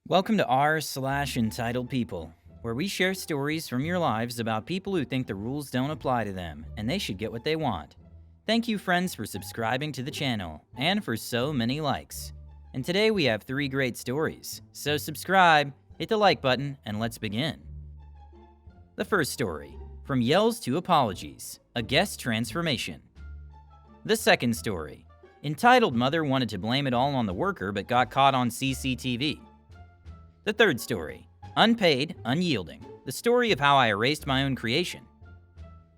Welcome to r/entitled people, where we share stories from your lives about people who think the rules don't apply to them and they should get what they want. Thank you, friends, for subscribing to the channel and for so many likes. And today we have 3 great stories, so subscribe, hit the like button, and let's begin. The first story, From Yells to Apologies, a Guest Transformation. The second story, Entitled Mother Wanted to Blame It All on the Worker but got caught on CCTV. The third story, Unpaid, Unyielding, the story of how I erased my own creation.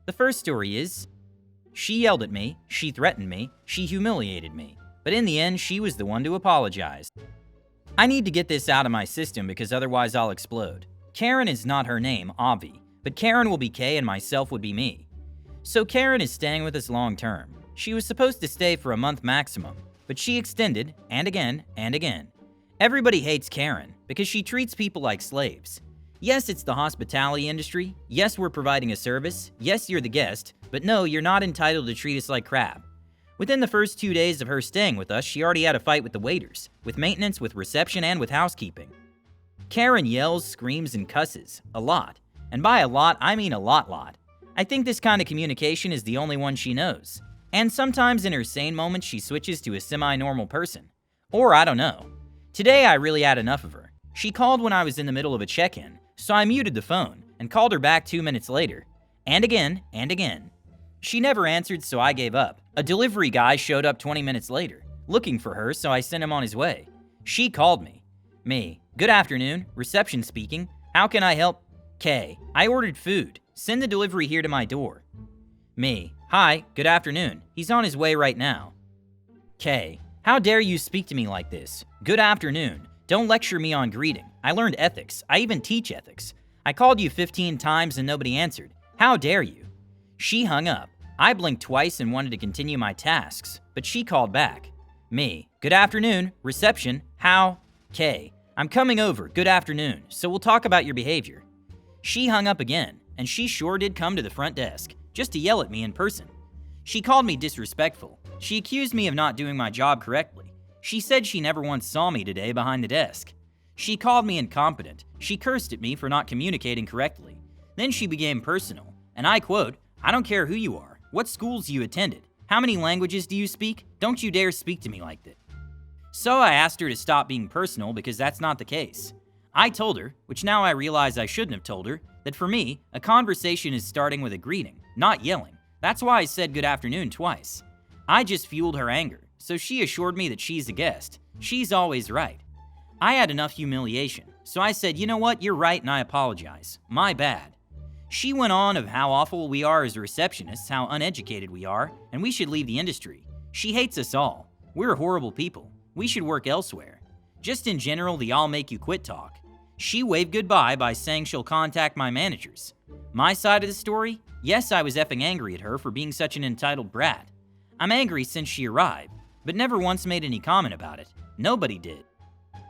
The first story is, she yelled at me, she threatened me, she humiliated me, but in the end she was the one to apologize. I need to get this out of my system because otherwise I'll explode. Karen is not her name, Avi, but Karen will be Kay and myself would be me. So Karen is staying with us long term. She was supposed to stay for a month maximum, but she extended, and again, and again. Everybody hates Karen because she treats people like slaves. Yes, it's the hospitality industry. Yes, we're providing a service. Yes, you're the guest. But no, you're not entitled to treat us like crap. Within the first 2 days of her staying with us, she already had a fight with the waiters, with maintenance, with reception, and with housekeeping. Karen yells, screams, and cusses. A lot. And by a lot, I mean a lot. I think this kind of communication is the only one she knows. And sometimes in her sane moments, she switches to a semi-normal person. Or I don't know. Today, I really had enough of her. She called when I was in the middle of a check-in, so I muted the phone and called her back 2 minutes later. And again, and again. She never answered, so I gave up. A delivery guy showed up 20 minutes later, looking for her, so I sent him on his way. She called me. Me, good afternoon, reception speaking. How can I help? Kay, I ordered food. Send the delivery here to my door. Me, hi, good afternoon. He's on his way right now. Kay, how dare you speak to me like this? Good afternoon. Don't lecture me on greeting. I learned ethics. I even teach ethics. I called you 15 times and nobody answered. How dare you? She hung up. I blinked twice and wanted to continue my tasks, but she called back. Me, good afternoon. Reception, how? Kay, I'm coming over. Good afternoon. So we'll talk about your behavior. She hung up again, and she sure did come to the front desk, just to yell at me in person. She called me disrespectful. She accused me of not doing my job correctly. She said she never once saw me today behind the desk. She called me incompetent. She cursed at me for not communicating correctly. Then she became personal, and I quote, I don't care who you are, what schools you attended, how many languages do you speak, don't you dare speak to me like that. So I asked her to stop being personal because that's not the case. I told her, which now I realize I shouldn't have told her, that for me, a conversation is starting with a greeting, not yelling. That's why I said good afternoon twice. I just fueled her anger, so she assured me that she's a guest. She's always right. I had enough humiliation, so I said, you know what, you're right and I apologize. My bad. She went on of how awful we are as receptionists, how uneducated we are, and we should leave the industry. She hates us all. We're horrible people. We should work elsewhere. Just in general, the I'll make you quit talk. She waved goodbye by saying she'll contact my managers. My side of the story? Yes, I was effing angry at her for being such an entitled brat. I'm angry since she arrived, but never once made any comment about it. Nobody did.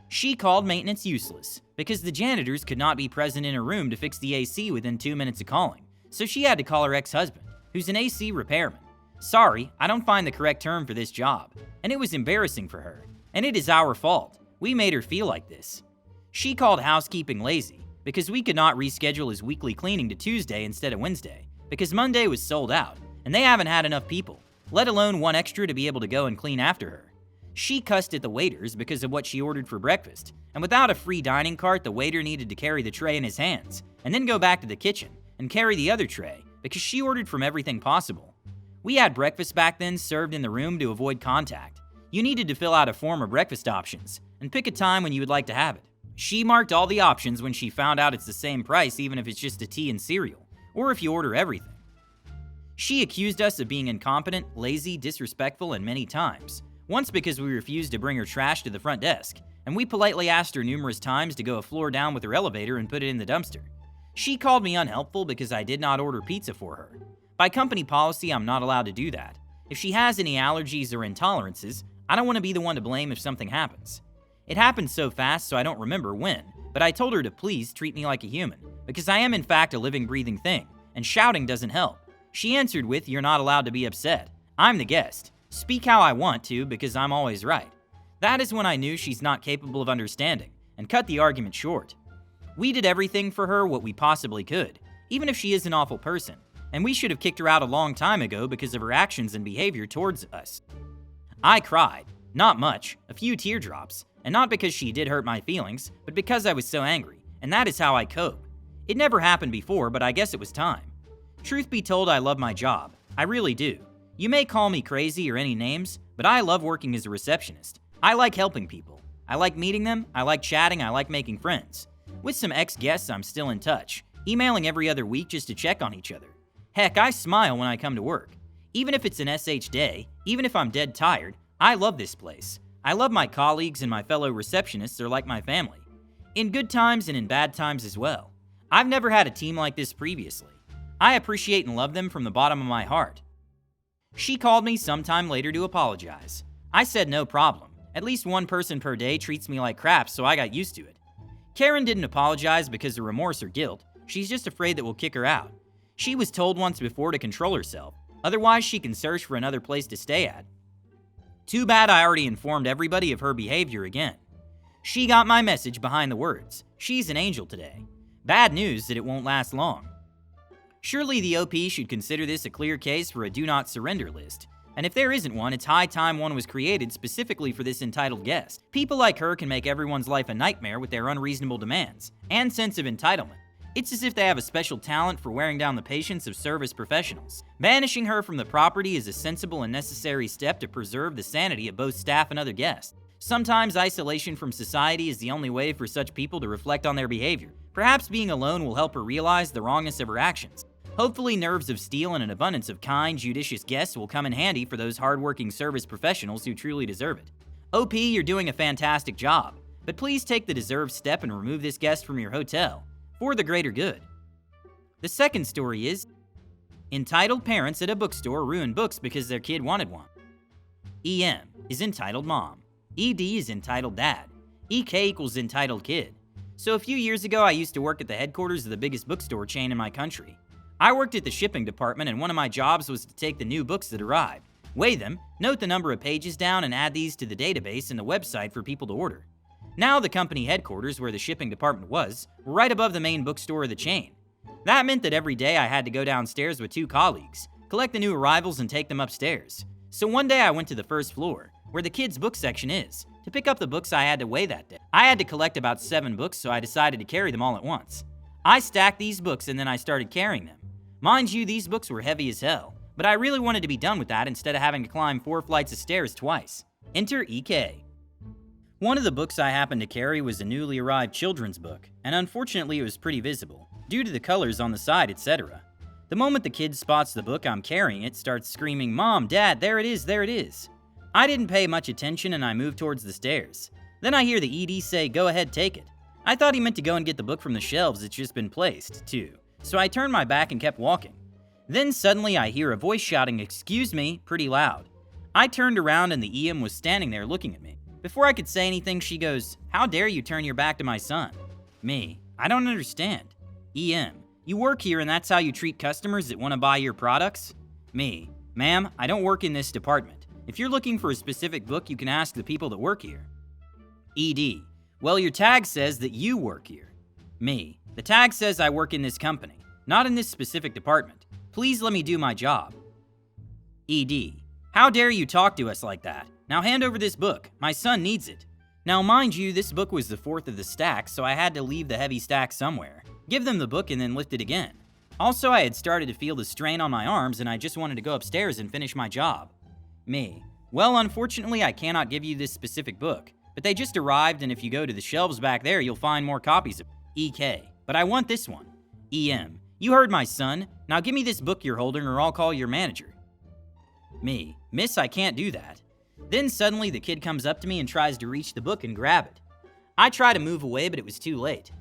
She called maintenance useless because the janitors could not be present in her room to fix the AC within 2 minutes of calling, so she had to call her ex-husband, who's an AC repairman. Sorry, I don't find the correct term for this job, and it was embarrassing for her, and it is our fault. We made her feel like this. She called housekeeping lazy because we could not reschedule his weekly cleaning to Tuesday instead of Wednesday because Monday was sold out, and they haven't had enough people, let alone one extra to be able to go and clean after her. She cussed at the waiters because of what she ordered for breakfast, and without a free dining cart, the waiter needed to carry the tray in his hands, and then go back to the kitchen and carry the other tray because she ordered from everything possible. We had breakfast back then served in the room to avoid contact. You needed to fill out a form of breakfast options and pick a time when you would like to have it. She marked all the options when she found out it's the same price even if it's just a tea and cereal, or if you order everything. She accused us of being incompetent, lazy, disrespectful, and many times. Once because we refused to bring her trash to the front desk, and we politely asked her numerous times to go a floor down with her elevator and put it in the dumpster. She called me unhelpful because I did not order pizza for her. By company policy, I'm not allowed to do that. If she has any allergies or intolerances, I don't want to be the one to blame if something happens. It happened so fast so I don't remember when, but I told her to please treat me like a human, because I am in fact a living, breathing thing, and shouting doesn't help. She answered with, you're not allowed to be upset. I'm the guest. Speak how I want to because I'm always right. That is when I knew she's not capable of understanding, and cut the argument short. We did everything for her what we possibly could, even if she is an awful person, and we should have kicked her out a long time ago because of her actions and behavior towards us. I cried. Not much, a few teardrops, and not because she did hurt my feelings, but because I was so angry, and that is how I cope. It never happened before, but I guess it was time. Truth be told, I love my job. I really do. You may call me crazy or any names, but I love working as a receptionist. I like helping people. I like meeting them, I like chatting, I like making friends. With some ex-guests, I'm still in touch, emailing every other week just to check on each other. Heck, I smile when I come to work. Even if it's an SH day, even if I'm dead tired, I love this place. I love my colleagues and my fellow receptionists are like my family. In good times and in bad times as well. I've never had a team like this previously. I appreciate and love them from the bottom of my heart. She called me sometime later to apologize. I said no problem. At least one person per day treats me like crap, so I got used to it. Karen didn't apologize because of remorse or guilt. She's just afraid that we'll kick her out. She was told once before to control herself. Otherwise, she can search for another place to stay at. Too bad I already informed everybody of her behavior again. She got my message behind the words. She's an angel today. Bad news that it won't last long. Surely the OP should consider this a clear case for a do not surrender list. And if there isn't one, it's high time one was created specifically for this entitled guest. People like her can make everyone's life a nightmare with their unreasonable demands and sense of entitlement. It's as if they have a special talent for wearing down the patience of service professionals. Banishing her from the property is a sensible and necessary step to preserve the sanity of both staff and other guests. Sometimes isolation from society is the only way for such people to reflect on their behavior. Perhaps being alone will help her realize the wrongness of her actions. Hopefully nerves of steel and an abundance of kind, judicious guests will come in handy for those hardworking service professionals who truly deserve it. OP, you're doing a fantastic job, but please take the deserved step and remove this guest from your hotel, for the greater good. The second story is, entitled parents at a bookstore ruin books because their kid wanted one. EM is entitled mom. ED is entitled dad. EK equals entitled kid. So a few years ago, I used to work at the headquarters of the biggest bookstore chain in my country. I worked at the shipping department, and one of my jobs was to take the new books that arrived, weigh them, note the number of pages down, and add these to the database and the website for people to order. Now the company headquarters, where the shipping department was, were right above the main bookstore of the chain. That meant that every day I had to go downstairs with two colleagues, collect the new arrivals and take them upstairs. So one day I went to the first floor, where the kids' book section is, to pick up the books I had to weigh that day. I had to collect about 7 books, so I decided to carry them all at once. I stacked these books and then I started carrying them. Mind you, these books were heavy as hell, but I really wanted to be done with that instead of having to climb 4 flights of stairs twice. Enter EK. One of the books I happened to carry was a newly arrived children's book, and unfortunately it was pretty visible, due to the colors on the side, etc. The moment the kid spots the book I'm carrying, it starts screaming, "Mom, Dad, there it is, there it is." I didn't pay much attention and I moved towards the stairs. Then I hear the ED say, "Go ahead, take it." I thought he meant to go and get the book from the shelves it's just been placed, too. So I turned my back and kept walking. Then suddenly I hear a voice shouting, "Excuse me," pretty loud. I turned around and the EM was standing there looking at me. Before I could say anything, she goes, "How dare you turn your back to my son?" Me, I don't understand. EM, you work here and that's how you treat customers that want to buy your products? Me, ma'am, I don't work in this department. If you're looking for a specific book, you can ask the people that work here. ED, well, your tag says that you work here. Me, the tag says I work in this company, not in this specific department. Please let me do my job. ED, how dare you talk to us like that? Now hand over this book. My son needs it. Now mind you, this book was the 4th of the stack, so I had to leave the heavy stack somewhere. Give them the book and then lift it again. Also, I had started to feel the strain on my arms and I just wanted to go upstairs and finish my job. Me, well, unfortunately, I cannot give you this specific book, but they just arrived and if you go to the shelves back there, you'll find more copies of EK. But I want this one. EM, you heard my son. Now give me this book you're holding or I'll call your manager. Me, miss, I can't do that. Then suddenly the kid comes up to me and tries to reach the book and grab it. I try to move away, but it was too late.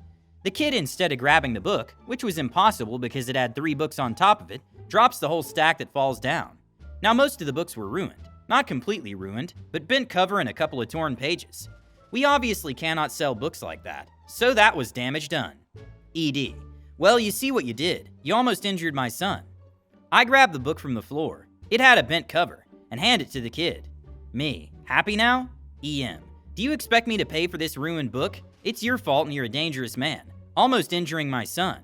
The kid, instead of grabbing the book, which was impossible because it had 3 books on top of it, drops the whole stack that falls down. Now most of the books were ruined. Not completely ruined, but bent cover and a couple of torn pages. We obviously cannot sell books like that, so that was damage done. ED, well, you see what you did. You almost injured my son. I grabbed the book from the floor. It had a bent cover, and hand it to the kid. Me, happy now? EM, do you expect me to pay for this ruined book? It's your fault and you're a dangerous man, almost injuring my son."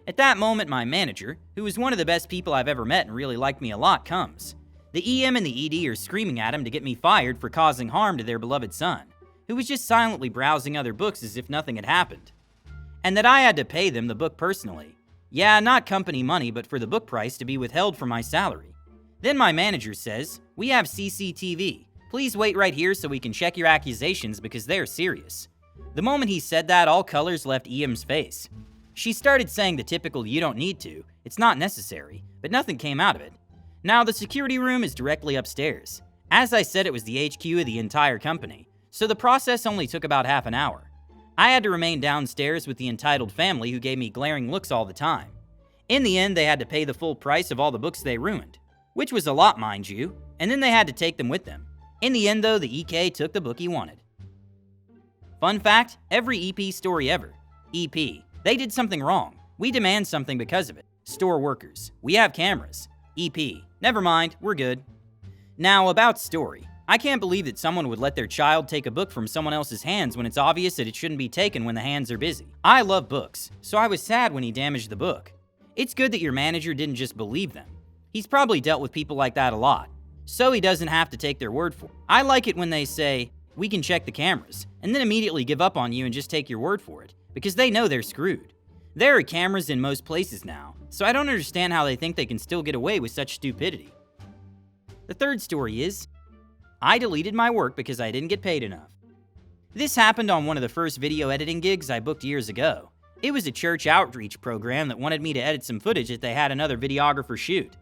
At that moment, my manager, who is one of the best people I've ever met and really liked me a lot, comes. The EM and the ED are screaming at him to get me fired for causing harm to their beloved son, who was just silently browsing other books as if nothing had happened. And that I had to pay them the book personally. Yeah, not company money, but for the book price to be withheld from my salary. Then my manager says, "We have CCTV. Please wait right here so we can check your accusations because they're serious." The moment he said that, all colors left EM's face. She started saying the typical "you don't need to, it's not necessary," but nothing came out of it. Now, the security room is directly upstairs. As I said, it was the HQ of the entire company, so the process only took about half an hour. I had to remain downstairs with the entitled family who gave me glaring looks all the time. In the end, they had to pay the full price of all the books they ruined, which was a lot, mind you, and then they had to take them with them. In the end, though, the EK took the book he wanted. Fun fact, every EP story ever. EP, they did something wrong. We demand something because of it. Store workers, we have cameras. EP, never mind, we're good. Now, about story. I can't believe that someone would let their child take a book from someone else's hands when it's obvious that it shouldn't be taken when the hands are busy. I love books, so I was sad when he damaged the book. It's good that your manager didn't just believe them. He's probably dealt with people like that a lot, so he doesn't have to take their word for it. I like it when they say, "We can check the cameras," and then immediately give up on you and just take your word for it, because they know they're screwed. There are cameras in most places now, so I don't understand how they think they can still get away with such stupidity. The third story is, I deleted my work because I didn't get paid enough. This happened on one of the first video editing gigs I booked years ago. It was a church outreach program that wanted me to edit some footage that they had another videographer shoot.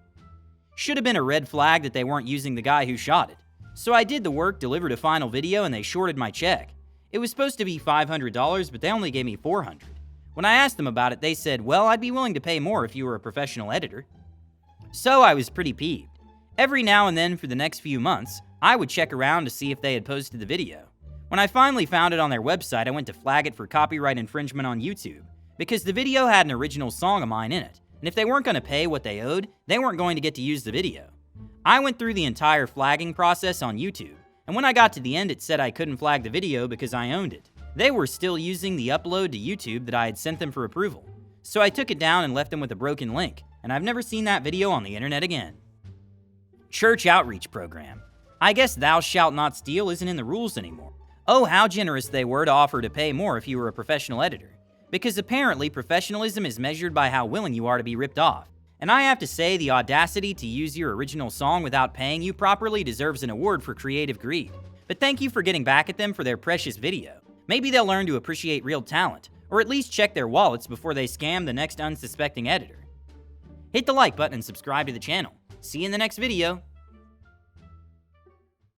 Should have been a red flag that they weren't using the guy who shot it. So I did the work, delivered a final video, and they shorted my check. It was supposed to be $500, but they only gave me $400. When I asked them about it, they said, "Well, I'd be willing to pay more if you were a professional editor." So I was pretty peeved. Every now and then for the next few months, I would check around to see if they had posted the video. When I finally found it on their website, I went to flag it for copyright infringement on YouTube, because the video had an original song of mine in it, and if they weren't going to pay what they owed, they weren't going to get to use the video. I went through the entire flagging process on YouTube, and when I got to the end, it said I couldn't flag the video because I owned it. They were still using the upload to YouTube that I had sent them for approval, so I took it down and left them with a broken link, and I've never seen that video on the internet again. Church outreach program. I guess "thou shalt not steal" isn't in the rules anymore. Oh, how generous they were to offer to pay more if you were a professional editor. Because apparently professionalism is measured by how willing you are to be ripped off. And I have to say, the audacity to use your original song without paying you properly deserves an award for creative greed. But thank you for getting back at them for their precious video. Maybe they'll learn to appreciate real talent, or at least check their wallets before they scam the next unsuspecting editor. Hit the like button and subscribe to the channel. See you in the next video.